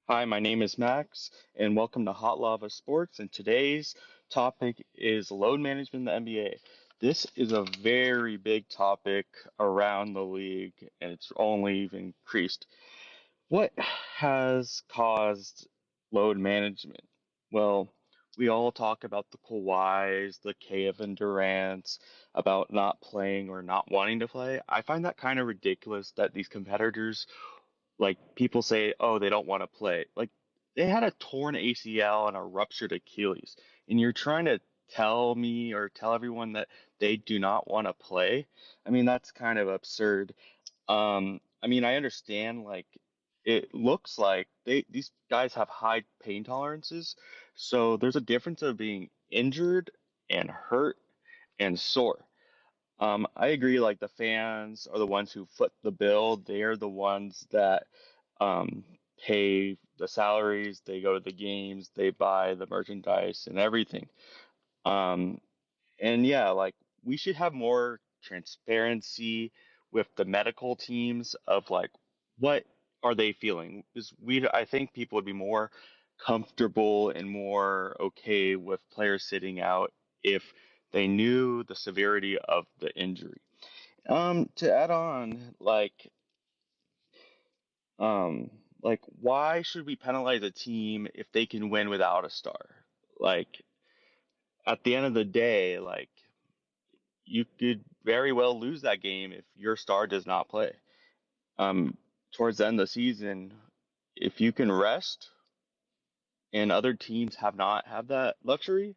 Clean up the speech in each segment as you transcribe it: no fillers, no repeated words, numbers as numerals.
Hi, my name is Max, and welcome to Hot Lava Sports. And today's topic is load management in the NBA. This is a very big topic around the league, and it's only even increased. What has caused load management? Well, we all talk about the Kawhis, the Kevin Durants, about not playing or not wanting to play. I find that kind of ridiculous that these competitors people say, oh, they don't want to play. Like they had a torn ACL and a ruptured Achilles, and you're trying to tell me or tell everyone that they do not want to play. I mean, that's kind of absurd. I mean, I understand it looks like these guys have high pain tolerances, so there's a difference of being injured and hurt and sore. I agree, like the fans are the ones who foot the bill. They're the ones that um, pay the salaries, they go to the games, they buy the merchandise and everything. Um, and yeah, like we should have more transparency with the medical teams of like what are they feeling? Because I think people would be more comfortable and more okay with players sitting out if they knew the severity of the injury. To add on, um, why should we penalize a team if they can win without a star? Like, at the end of the day, you could very well lose that game if your star does not play. Um, Towards the end of the season, if you can rest and other teams have not had that luxury,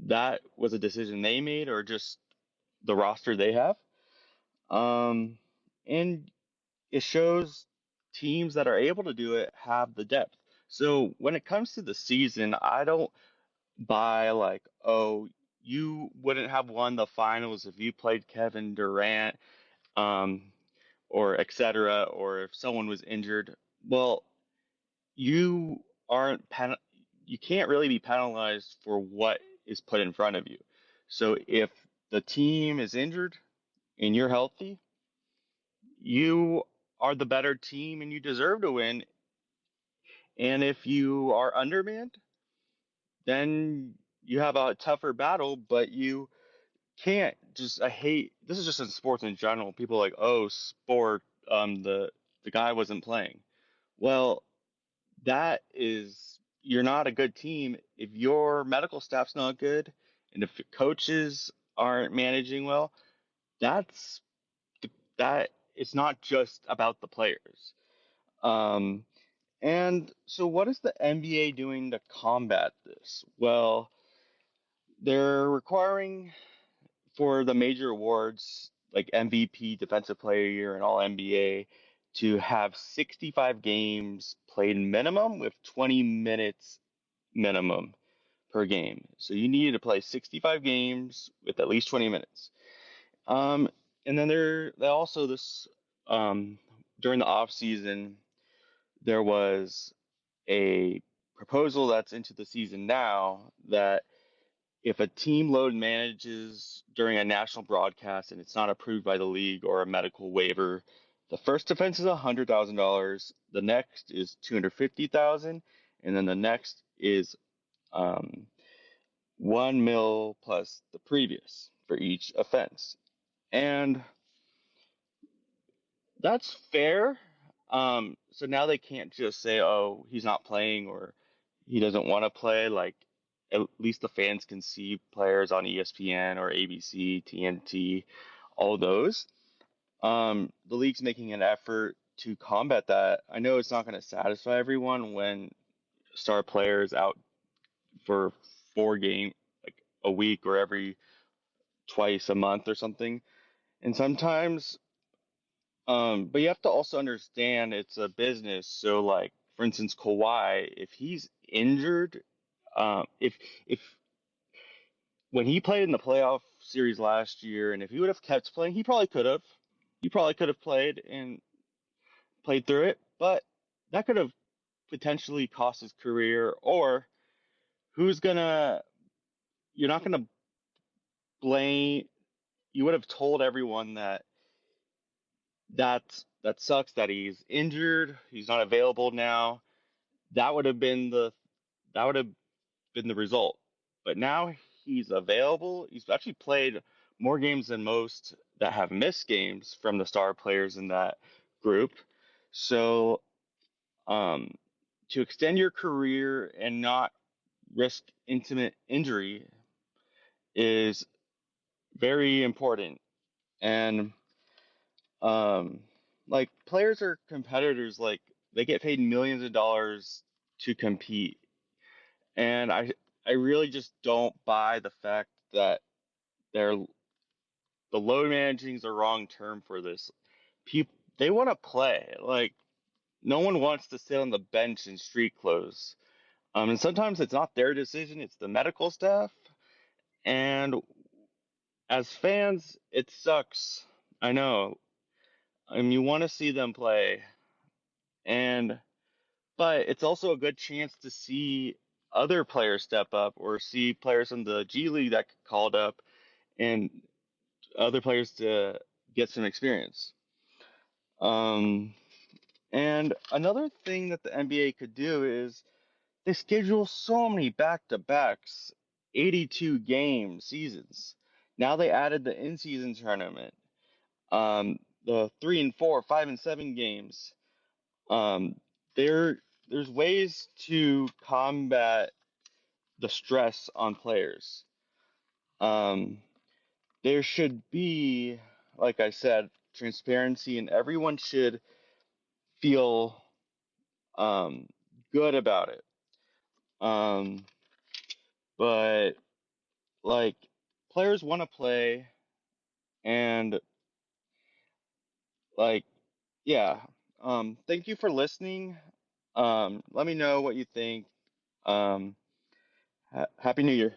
that was a decision they made or just the roster they have. Um, and it shows teams that are able to do it have the depth. So when it comes to the season, I don't buy oh, you wouldn't have won the finals if you played Kevin Durant, um, or etc., or if someone was injured. Well, you aren't you can't really be penalized for what is put in front of you. So if the team is injured and you're healthy, you are the better team and you deserve to win. And if you are undermanned, then you have a tougher battle, but you can't just I hate this is just in sports in general. People are like, oh, sport, the guy wasn't playing. Well, that is you're not a good team if your medical staff's not good and if coaches aren't managing well. That's that it's not just about the players. Um, and so what is the NBA doing to combat this? Well, they're requiring for the major awards like MVP, Defensive Player of the Year, and All NBA to have 65 games played minimum with 20 minutes minimum per game. So you needed to play 65 games with at least 20 minutes. Um, and then they also this during the off season there was a proposal that's into the season now that if a team load manages during a national broadcast and it's not approved by the league or a medical waiver, the first offense is $100,000. The next is 250,000, and then the next is um, 1 mil plus the previous for each offense. And that's fair. So now they can't just say, "Oh, he's not playing" or "he doesn't want to play." Like, at least the fans can see players on ESPN or ABC, TNT, all those. The league's making an effort to combat that. I know it's not going to satisfy everyone when star players out for 4 games, like a week or every twice a month or something. And sometimes but you have to also understand it's a business. So, like for instance, Kawhi, if he's injured, if when he played in the playoff series last year, and if he would have kept playing, he probably could have. He probably could have played and played through it, but that could have potentially cost his career. Or who's gonna? You're not gonna blame. You would have told everyone that that sucks that he's injured. He's not available now. That would have been that would have been the result. But now he's available. He's actually played more games than most that have missed games from the star players in that group. So, um, to extend your career and not risk intimate injury is very important. And um, like players are competitors, like they get paid millions of dollars to compete. And I really just don't buy the fact that they're the load managing is the wrong term for this. People they want to play. Like no one wants to sit on the bench in street clothes. And sometimes it's not their decision; it's the medical staff. And as fans, it sucks. I know. You want to see them play, and but it's also a good chance to see other players step up or see players in the G League that get called up and other players to get some experience. Um, and another thing that the NBA could do is they schedule so many back-to-backs, 82 game seasons. Now they added the in-season tournament, the 3 and 4, 5 and 7 games. Um, there, there's ways to combat the stress on players. Um, there should be, like I said, transparency, and everyone should feel um, good about it. Um, but like players want to play, and like yeah. Thank you for listening. Let me know what you think. Happy New Year.